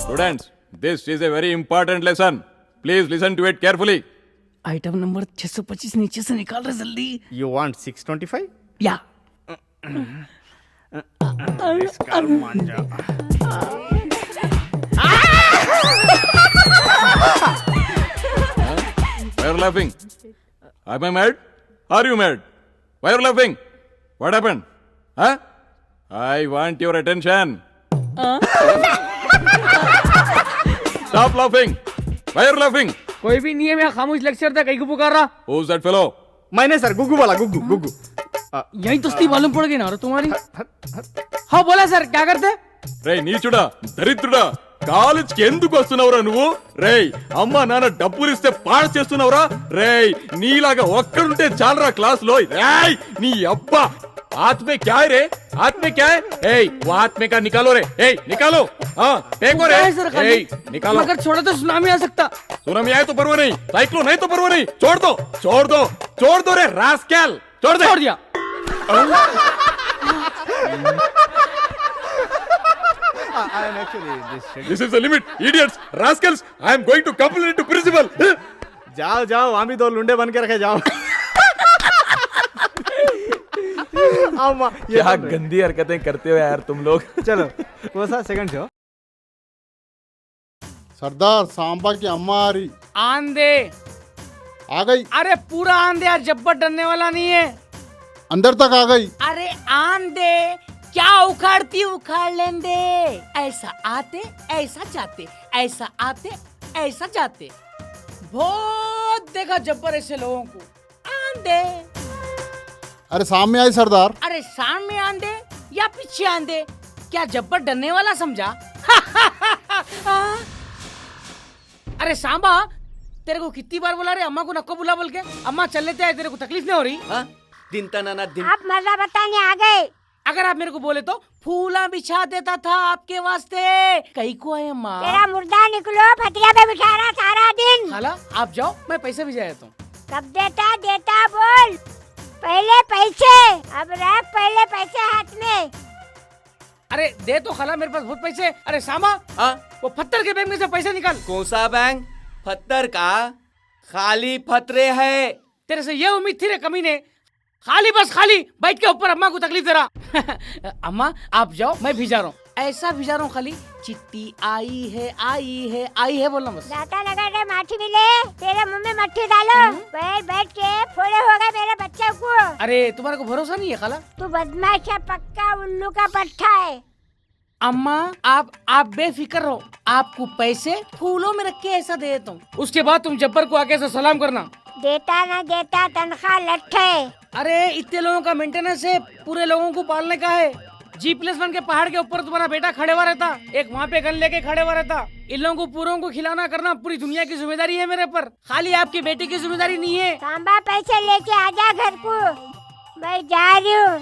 Speaker 13: Students, this is a very important lesson. Please listen to it carefully.
Speaker 12: Item number 625 नीचे से निकाल रहे जल्दी।
Speaker 11: You want 625?
Speaker 12: या
Speaker 13: Why are you laughing? Am I mad? Are you mad? Why are you laughing? What happened? Huh? I want your attention. Stop laughing. Why are you laughing?
Speaker 12: कोई भी नहीं है, मैं खामोश लेक्चर था, कहीं को पुकार रहा।
Speaker 13: Who's that fellow?
Speaker 11: मैंने सर गुग्गू बोला, गुग्गू गुग्गू।
Speaker 12: यही तो असली मालूम पड़ गई ना तुम्हारी। हाँ बोला सर, क्या करते?
Speaker 13: రే నీచుడా దరిద్రుడా కాలేజ్కి ఎందుకు వస్తున్నావురా నువ్వు రేయ్ అమ్మ నాన్న డబ్బులు ఇస్తే పాడు చేస్తున్నావురా రేయ్ నీలాగా ఒక్కడుంటే చాలరా క్లాస్ లో రేయ్ నీ అబ్బా हाथ में क्या है रे हाथ में क्या है ए वो हाथ में का निकालो रे ए निकालो हाँ फेंको रे ए निकालो
Speaker 12: मगर छोड़ा तो सुनामी आ सकता
Speaker 13: सुनामी आए तो परवाह नहीं साइक्लोन है तो परवाह नहीं छोड़ दो रे रास्कल छोड़ दिया This is the limit, idiots, rascals. I am going to complain to principal.
Speaker 11: जाओ जाओ, वहाँ भी दो लुंडे बन के रखे जाओ। क्या गंदी हरकतें करते हो यार तुम लोग। चलो वो सा सेकंड शो।
Speaker 14: सरदार सांबा की अम्मा आ रही।
Speaker 12: आंधे
Speaker 14: आ गई।
Speaker 12: अरे पूरा आंधे, आज जब्बर डरने वाला नहीं है।
Speaker 14: अंदर तक आ गई।
Speaker 12: अरे आंधे क्या उखाड़ती उखाड़ लेंदे, ऐसा आते ऐसा जाते, ऐसा आते ऐसा जाते। बहुत देखा जब्बर ऐसे लोगों को। आंधे
Speaker 14: अरे सामने आई सरदार।
Speaker 12: अरे सामने आंधे या पीछे आंधे, क्या जब्बर डरने वाला समझा? अरे सांबा, तेरे को कितनी बार बोला रे अम्मा को नको बुला बोल के? अम्मा चल लेते हैं, तेरे को तकलीफ नहीं हो रही?
Speaker 8: आप मजा बताने आ गए।
Speaker 12: अगर आप मेरे को बोले तो फूला बिछा देता था आपके वास्ते। कहीं को है अम्मा?
Speaker 8: तेरा मुर्दा निकलो, फटिया पे बिठा रहा सारा दिन।
Speaker 12: खाला आप जाओ, मैं पैसे भी जाता हूँ।
Speaker 8: कब देता बोल। पहले पैसे, अब रख पहले पैसे हाथ में।
Speaker 12: अरे दे तो खाला, मेरे पास बहुत पैसे। अरे सामा, वो पत्थर के बैंक में से पैसे निकाल।
Speaker 9: कौन सा बैंक? पत्थर का खाली पत्थरे है।
Speaker 12: तेरे से ये उम्मीद थी रे कमीने। खाली बस खाली बैठ के ऊपर अम्मा को तकलीफ दे रहा। अम्मा आप जाओ, मैं भिजा रहा हूँ, ऐसा भिजा रहा हूँ खाली। चिट्ठी आई है बोलना बस।
Speaker 8: दाता नगर रे माठी मिले, तेरे मुंह में मट्टी डालो। बैठ के फोड़े हो गए मेरे बच्चे को।
Speaker 12: अरे तुम्हारे को भरोसा नहीं है खाला?
Speaker 8: तू बदमाश है, पक्का उल्लू का पट्टा है।
Speaker 12: अम्मा आप बेफिक्र रहो, आपको पैसे फूलों में रख के ऐसा दे देता हूँ। उसके बाद तुम जब्बर को आके ऐसा सलाम करना।
Speaker 8: देता ना देता तनख्वाह लठ है।
Speaker 12: अरे इतने लोगों का मेंटेनेंस है, पूरे लोगों को पालने का है। G+1 के पहाड़ के ऊपर तुम्हारा बेटा खड़े हुआ रहता, एक वहाँ पे गन लेके खड़े हुआ रहता। इन लोगों को पूरों को खिलाना करना पूरी दुनिया की जिम्मेदारी है मेरे पर, खाली आपकी बेटी की जिम्मेदारी नहीं है।
Speaker 8: सांबा पैसे लेके आजा घर को, मैं जा रही हूँ।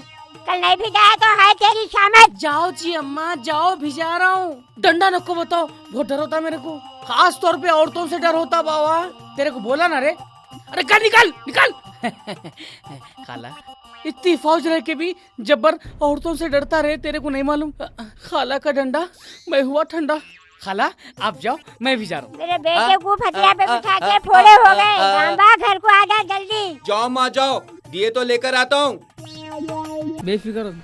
Speaker 8: कल नहीं भिजाया तो है तेरी शामत।
Speaker 12: जाओ जी अम्मा जाओ, भिजा रहा हूँ। डंडा नको बताओ, बहुत डर होता मेरे को, खास तौर पे औरतों से डर होता बाबा। तेरे को बोला ना रे। अरे कर निकाल। खाला इतनी फौज रह के भी जब्बर औरतों से डरता रहे, तेरे को नहीं मालूम? खाला का डंडा मैं हुआ ठंडा। खाला आप जाओ, मैं भी जा रहा हूँ।
Speaker 8: मेरे बेटे को फटिया पे बिठा के फोड़े हो गए। सांबा घर को आजा जल्दी।
Speaker 9: जाओ माँ जाओ, दिए तो लेकर आता हूँ।
Speaker 12: बेफिक्र।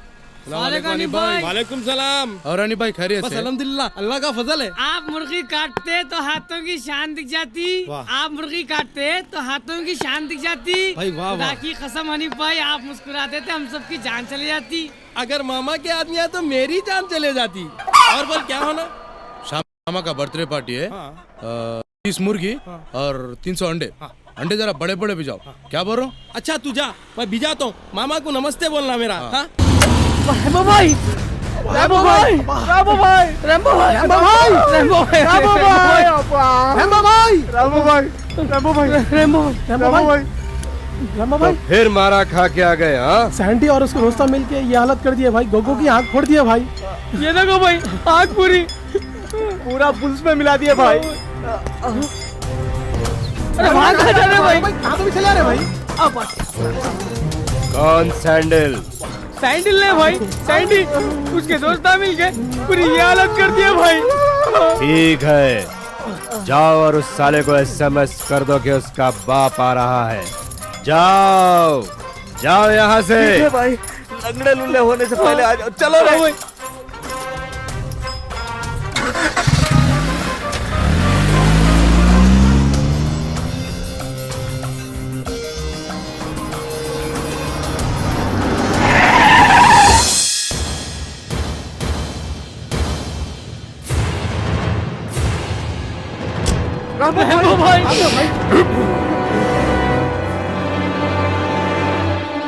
Speaker 2: वालेकुम सलाम।
Speaker 5: और रानी भाई खैरियत से?
Speaker 2: अल्हम्दुलिल्लाह, अल्लाह का फजल है।
Speaker 12: आप मुर्गी काटते तो हाथों की शान दिख जाती। आप मुर्गी काटते तो हाथों की शान दिख जाती।
Speaker 2: भाई वाह
Speaker 12: खुदा की कसम हनीफ भाई, आप मुस्कुराते थे हम सबकी जान चली जाती।
Speaker 2: अगर मामा के आदमी है तो मेरी जान चले जाती। और बोल क्या होना?
Speaker 5: मामा का बर्थडे पार्टी है। 30 मुर्गी और 300 अंडे। अंडे जरा बड़े बड़े भिजाओ। क्या बोल रहा हूँ?
Speaker 2: अच्छा तू जा, मैं भिजाता हूँ। मामा को नमस्ते बोलना मेरा। हाँ?
Speaker 12: रैम्बो भाई, रैम्बो भाई, रैम्बो भाई, रैम्बो भाई, रैम्बो भाई, रैम्बो भाई, रैम्बो भाई, रैम्बो भाई, रैम्बो भाई, रैम्बो भाई, रैम्बो भाई, रैम्बो भाई।
Speaker 5: फिर मारा खा के आ गए। हाँ
Speaker 2: सैंडी और उसको दोस्ता मिलके ये हालत कर दिया भाई, गोगो की आँख फोड़ दिया भाई।
Speaker 12: ये देखो भाई, आँख
Speaker 11: पूरा पुलिस में मिला दिया भाई।
Speaker 12: अरे वहाँ कहाँ जा रहे भाई?
Speaker 2: कहाँ तो भी चला रहे भाई?
Speaker 5: कौन सैंडल?
Speaker 12: सैंडल ने भाई, सैंडी उसके दोस्ता मिलके पूरी ये हालत कर दिया भाई।
Speaker 5: ठीक है, जाओ और उस साले को SMS कर दो कि उसका बाप आ रहा है। जाओ यहाँ से।
Speaker 11: भाई लंगड़े लुल्ले होने से पहले आ जाओ। चलो रे।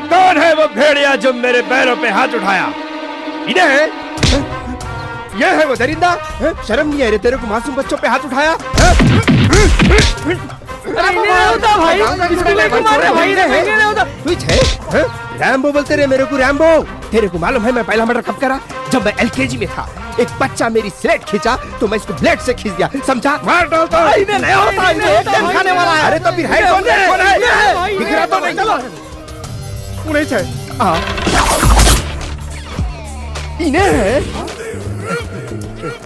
Speaker 2: कौन है वो भेड़िया जो मेरे पैरों पे हाथ उठाया? इन्हें है?
Speaker 6: ये है वो दरिंदा? शर्म नहीं है रे तेरे को मासूम बच्चों पे हाथ उठाया?
Speaker 12: अरे इन्हें होता भाई, इसको लेके मारे भाई रे, इन्हें होता।
Speaker 6: कुछ है? रैम्बो बोलते रे मेरे को, रैम्बो। तेरे को मालूम है मैं पहला मर्डर कब करा? जब मैं एलकेजी में था। एक बच्चा मेरी स्लेट खींचा तो मैं इसको ब्लेड से खींच दिया, समझा? मार डालता हूं। इन्हें नहीं होता, इन्हें एक खाने वाला है। अरे तो फिर है कौन है? कौन है? दिख रहा तो नहीं? चलो उन्हें से इन्हें है।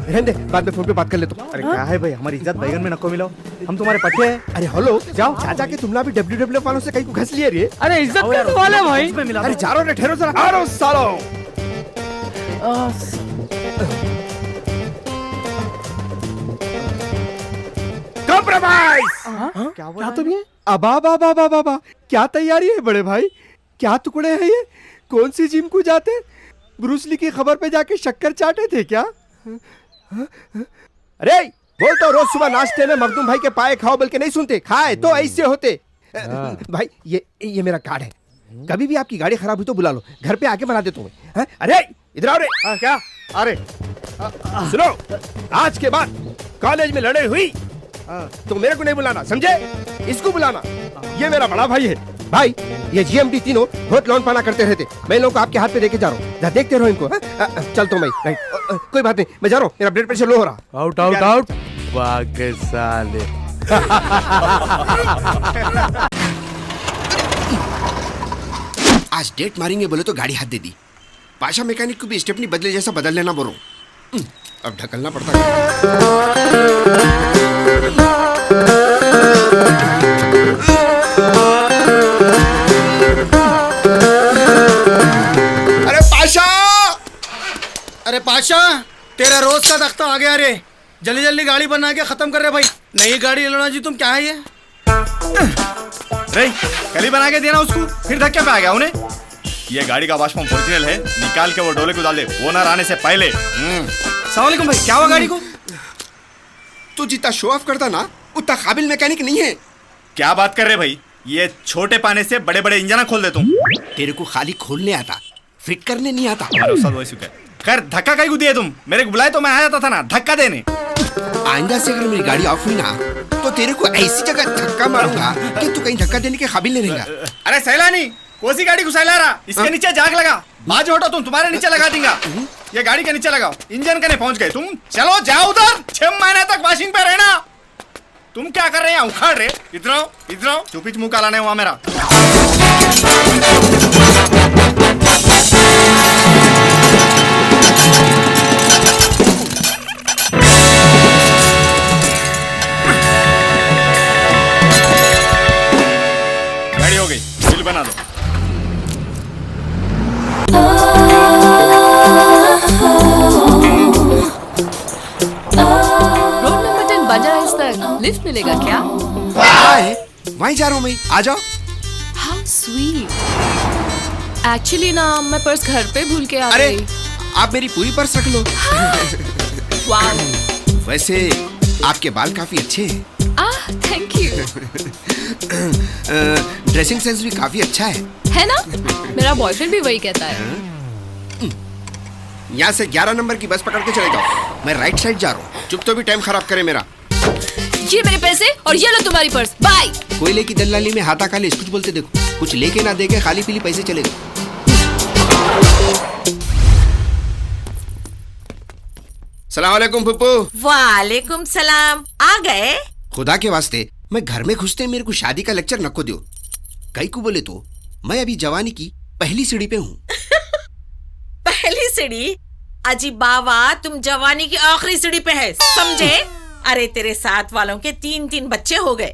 Speaker 6: रहने दे, बाद में फोन पे बात कर ले तो।
Speaker 11: अरे क्या है भाई, हमारी इज्जत बैगन में नको मिलो, हम तुम्हारे पट्टे हैं।
Speaker 6: अरे हेलो, जाओ चाचा के तुमला भी WWF वालों से कहीं को घस लिए रे।
Speaker 12: अरे इज्जत कैसे वाले भाई?
Speaker 6: अरे जा रहा रे, ठहरो जरा। आ रहा हूं सालो। कॉम्प्रोमाइज।
Speaker 11: क्या तो भी है?
Speaker 6: अबा बाबा बाबा बाबा, क्या तैयारी है बड़े भाई? क्या टुकड़े हैं ये? कौन सी जिम को जाते? ब्रूसली की खबर पे जाके शक्कर चाटे थे क्या? अरे बोल तो, रोज सुबह नाश्ते में मखदूम भाई के पाए खाओ बल्कि नहीं सुनते, खाए तो ऐसे होते। भाई ये मेरा कार्ड है, कभी भी आपकी गाड़ी खराब हुई तो बुला लो, घर पे आके बना देता हूँ। अरे इधर आओ रे।
Speaker 11: क्या? अरे
Speaker 6: सुनो, आज के बाद कॉलेज में लड़ाई हुई तो मेरे को नहीं बुलाना, समझे? इसको बुलाना। ये मेरा बड़ा भाई है। भाई ये GMD तीनों बहुत लौन पाना करते रहते, मैं इन लोगों को आपके हाथ पे देके जा रहा हूँ, देखते रहो इनको। चल तो मैं कोई बात नहीं, मैं जा रहा हूँ, मेरा ब्लड प्रेशर लो हो रहा।
Speaker 11: Out out out. वाह साले।
Speaker 6: आज डेट मारेंगे बोले तो गाड़ी हाथ दे दी। पाशा मैकेनिक को भी स्टेपनी बदले जैसा बदल लेना बोलो। अब ढकलना पड़ता है।
Speaker 7: अरे पाशा, तेरा रोज का दख्ता आ गया रे। जल्दी जल्दी गाड़ी बना के खत्म कर रहे भाई। नई गाड़ी लेना जी, तुम क्या है ये?
Speaker 13: रे कल ही बना के देना उसको, फिर धक्के पे आ गया उन्हें। ये गाड़ी का वाश पंप ओरिजिनल है, निकाल के वो डोले को डाल दे ओनर आने से पहले।
Speaker 7: सलाम वालेकुम भाई, क्या हुआ गाड़ी को?
Speaker 6: तू जितना शो ऑफ करता ना उतना काबिल मैकेनिक नहीं है।
Speaker 13: क्या बात कर रहे भाई, ये छोटे पाने से बड़े बड़े इंजन खोल देता हूँ।
Speaker 6: तेरे को खाली खोलने आता, फिट करने नहीं आता।
Speaker 13: खैर धक्का कहीं को दिए तुम? मेरे को बुलाए तो मैं आ जाता था ना धक्का देने।
Speaker 6: आइंदा से अगर मेरी गाड़ी ऑफ हुई ना तो तेरे को ऐसी जगह धक्का मारूंगा कि तू कहीं धक्का देने के काबिल नहीं रहेगा।
Speaker 13: अरे सैलानी, कौन सी गाड़ी को सैला रहा? इसके नीचे जाग लगा, बाजू हटो, तुम तुम्हारे नीचे लगा दूंगा। ये गाड़ी के नीचे लगाओ, इंजन कने पहुंच गए तुम। चलो जाओ उधर, 6 महीने तक वॉशिंग पे रहना। तुम क्या कर रहे हैं? उखाड़ रहे? इधर आओ, इधर आओ, चुपी मुंह कालाने हुआ मेरा। गाड़ी हो गई, बिल बना दो।
Speaker 15: रोड नंबर 10 बाजार हाउस तक लिफ्ट मिलेगा क्या?
Speaker 6: वहीं जा रहा हूँ मैं, आ जाओ।
Speaker 15: How sweet. एक्चुअली ना मैं पर्स घर पे भूल के आ गई।
Speaker 6: आप मेरी पूरी पर्स रख लो।
Speaker 15: वाओ।
Speaker 6: वैसे आपके बाल काफी अच्छे हैं।
Speaker 15: Thank you.
Speaker 6: ड्रेसिंग सेंस भी काफी अच्छा है
Speaker 15: ना? मेरा बॉयफ्रेंड भी वही कहता है।
Speaker 6: यहाँ से 11 नंबर की बस पकड़ के चले जाओ, मैं राइट साइड जा रहा हूँ। चुप तो भी टाइम खराब करे मेरा।
Speaker 15: ये मेरे पैसे और ये लो तुम्हारी पर्स, बाय।
Speaker 6: कोयले की दलाली में हाथा खाली कुछ बोलते देखो, कुछ लेके ना देके खाली पीली पैसे चलेगा। सलाम वालेकुम पप्पू।
Speaker 16: वालेकुम सलाम। आ गए?
Speaker 6: खुदा के वास्ते मैं घर में घुसते मेरे को शादी का लेक्चर नको दो। कई को बोले तो मैं अभी जवानी की पहली सीढ़ी पे हूँ।
Speaker 16: पहली सीढ़ी? अजी बाबा, तुम जवानी की आखिरी सीढ़ी पे है, समझे? अरे तेरे साथ वालों के 3-3 बच्चे हो गए।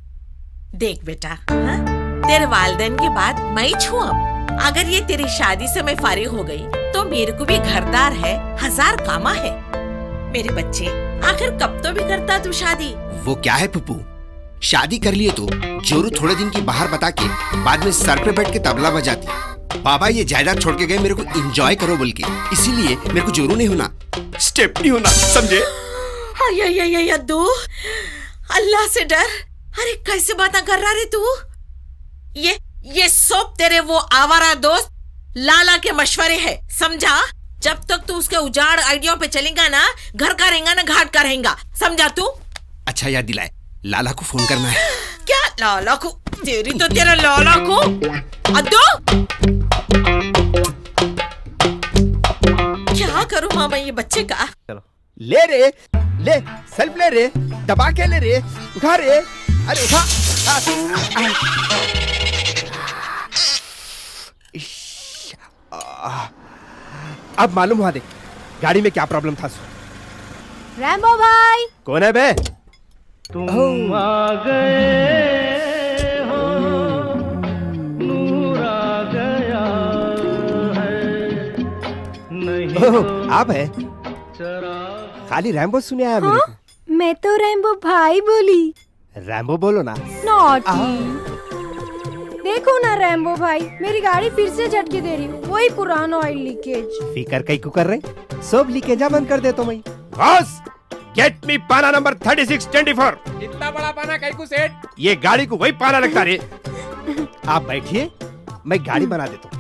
Speaker 16: देख बेटा, तेरे वालिदैन के बाद मैं ही छू अब। अगर ये तेरी शादी से मैं फारिग हो गई तो मेरे को भी घरदार है, 1000 कामा है। मेरे बच्चे आखिर कब तो भी करता तू शादी।
Speaker 17: वो क्या है पप्पू, शादी कर लिए तो जोरू थोड़े दिन की बाहर बता के बाद में सर पे बैठ के तबला बजाती। बाबा ये जायदाद छोड़ के गए मेरे को एंजॉय करो बोल के, इसीलिए मेरे को जोरू नहीं होना, स्टेप नहीं होना, समझे?
Speaker 16: अद्दू, अल्लाह से डर। अरे कैसे बातें कर रहा रे तू? ये सब तेरे वो आवारा दोस्त लाला के मशवरे है, समझा? जब तक तू उसके उजाड़ आइडिया पे चलेगा ना, घर का रहेगा ना घाट का रहेगा, समझा तू?
Speaker 17: अच्छा याद दिलाए, लाला को फोन करना है।
Speaker 16: क्या लाला को? तेरी तो तेरा लाला को। अद्दू, क्या करूं मामा ये बच्चे का?
Speaker 6: चलो ले रे, ले सेल्फ ले रे, दबा के ले रे, उठा रे, अरे उठा। अब मालूम हुआ, देख गाड़ी में क्या प्रॉब्लम था।
Speaker 8: रैम्बो भाई
Speaker 6: कौन है बे?
Speaker 18: तुम आ गए हो, नूर आ गया है, नहीं
Speaker 6: आप है? खाली रैम्बो सुने आया मेरे को।
Speaker 8: मैं तो रैम्बो भाई बोली।
Speaker 6: रैम्बो बोलो ना।
Speaker 8: नॉटी। देखो ना रैम्बो भाई, मेरी गाड़ी फिर से झटके दे रही, वही पुराना ऑयल लीकेज।
Speaker 6: फिकर कई को कर रहे, सब लीकेजा बंद कर दे तो मैं। बॉस, गेट मी पाना नंबर 3624।
Speaker 10: इतना बड़ा पाना कई को सेठ?
Speaker 6: ये गाड़ी को वही पाना लगता रे। आप बैठिए, मैं गाड़ी बना देता हूँ।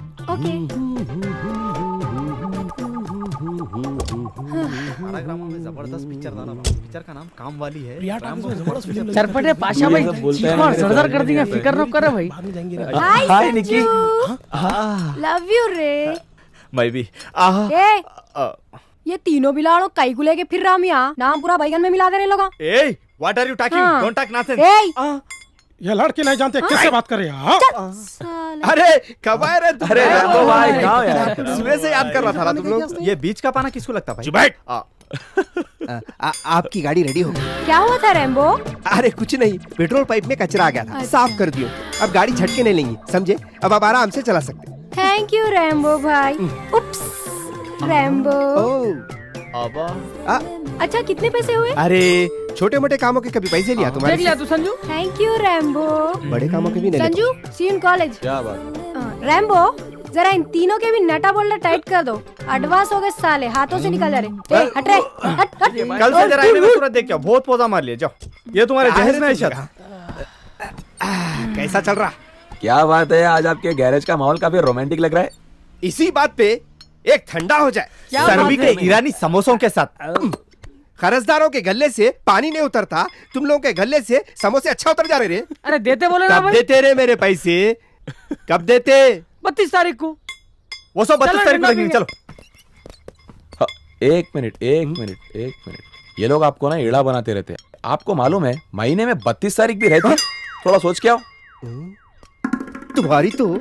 Speaker 11: में जबरदस्त पिक्चर था ना, पिक्चर का नाम काम वाली है।
Speaker 12: चरपटे पाशा भाई सरदार कर दिया, फिकर न करो भाई।
Speaker 11: हाय निकी,
Speaker 8: लव यू रे।
Speaker 11: मैं भी।
Speaker 8: ये तीनों बिलाड़ो कई को लेके फिर रहा मियां, नाम पूरा बैगन में मिला देने लगा।
Speaker 11: ए, what are you talking? Don't talk nonsense.
Speaker 2: ये लड़के नहीं जानते किससे बात कर रहे हैं?
Speaker 6: अरे कब आए रे?
Speaker 11: अरे रैम्बो भाई कहाँ यार? सुबह से याद कर रहा था ना तुम लोग। ये बीच का पाना किसको लगता भाई?
Speaker 6: बैठ। आपकी गाड़ी रेडी हो गई।
Speaker 8: क्या हुआ था रैम्बो?
Speaker 6: अरे कुछ नहीं, पेट्रोल पाइप में कचरा आ गया था, साफ कर दियो। अब गाड़ी झटके नहीं लेंगी, समझे? अब आप आराम से चला सकते।
Speaker 8: थैंक यू रैम्बो भाई। उप्स, रैम्बो। अच्छा कितने पैसे हुए?
Speaker 6: अरे छोटे मोटे कामों के कभी पैसे लिया तुम्हारे?
Speaker 12: लिया तू संजू?
Speaker 8: Thank you Rambo.
Speaker 6: बड़े कामों के भी नहीं।
Speaker 8: संजू, सी इन कॉलेज।
Speaker 11: क्या बात?
Speaker 8: रैम्बो, जरा इन तीनों के भी नटा बोल्डर टाइट कर दो। एडवांस हो गए साले, हाथों से निकल जा रहे। हट रे, हट हट।
Speaker 11: कल से जरा इन्हें सूरत देख क्या बहुत पोजा मार लिया। जाओ, ये तुम्हारे जहेज में है।
Speaker 6: कैसा चल रहा?
Speaker 9: क्या बात है, आज आपके गैरेज का माहौल काफी रोमांटिक लग रहा है।
Speaker 6: इसी बात पे एक ठंडा हो जाए।
Speaker 11: सर्वी के ईरानी समोसों के साथ।
Speaker 6: कर्जदारों के गले से पानी नहीं उतरता, तुम लोगों के गले से समोसे अच्छा उतर जा रहे रे।
Speaker 12: अरे देते बोले ना
Speaker 6: कब
Speaker 12: भाई।
Speaker 6: देते रे मेरे पैसे? कब देते?
Speaker 12: 32 तारीख को।
Speaker 11: वो सब 32 तारीख को देंगे। चलो
Speaker 9: एक मिनट। ये लोग आपको ना ईड़ा बनाते रहते हैं। आपको मालूम है महीने में 32 तारीख भी रहती है। थोड़ा सोच के आओ।
Speaker 6: तुम्हारी तो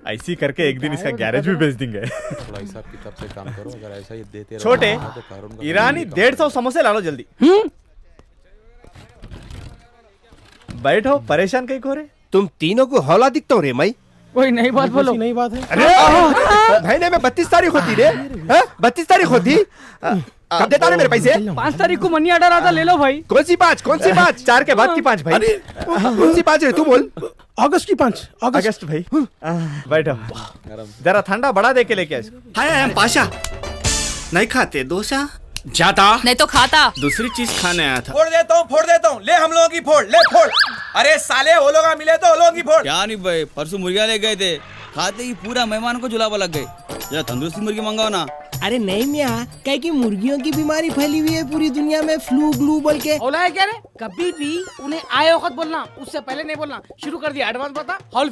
Speaker 11: ऐसी करके एक दिन इसका गैरेज भी बेच देंगे।
Speaker 9: थोड़ा हिसाब किताब से काम करो, अगर ऐसा ही देते रहो
Speaker 11: छोटे
Speaker 9: तो कारून का
Speaker 11: ईरानी 150 समोसे ला लो जल्दी। बैठो, परेशान कहीं को रे?
Speaker 6: तुम तीनों को हौला दिखता हूँ रे मैं।
Speaker 12: कोई नई बात बोलो।
Speaker 2: नई बात है।
Speaker 6: अरे महीने में 32 तारीख होती रे। 32 तारीख होती। कब देता रे मेरे पैसे?
Speaker 12: 5 तारीख को मनी ऑर्डर आता, ले लो भाई।
Speaker 6: कौन सी 5?
Speaker 11: 4 के बाद की 5 भाई।
Speaker 6: कौन सी 5 रे तू बोल?
Speaker 2: अगस्त की 5
Speaker 11: अगस्त भाई। बैठो, जरा ठंडा बड़ा दे के लेके आ।
Speaker 7: हाय पाशा, नहीं खाते डोसा? जाता
Speaker 15: नहीं तो खाता।
Speaker 7: दूसरी चीज खाने आया था।
Speaker 3: फोड़ देता हूँ। ले हम लोगों की फोड़, ले फोड़। अरे साले वो लोग मिले तो वो लोगों की फोड़।
Speaker 9: क्या नहीं भाई, परसों मुर्गियां ले गए थे, खाते ही पूरा मेहमान को जुलावा लग गए। जरा तंदुरुस्ती मुर्गी मंगाओ ना।
Speaker 12: अरे नहीं मियाँ, क्या कि मुर्गियों की बीमारी फैली हुई है पूरी दुनिया में, फ्लू ग्लू बोल के। बोला है क्या रे? कभी भी उन्हें आए वक्त बोलना, उससे पहले नहीं बोलना। शुरू कर दिया, एडवांस बता।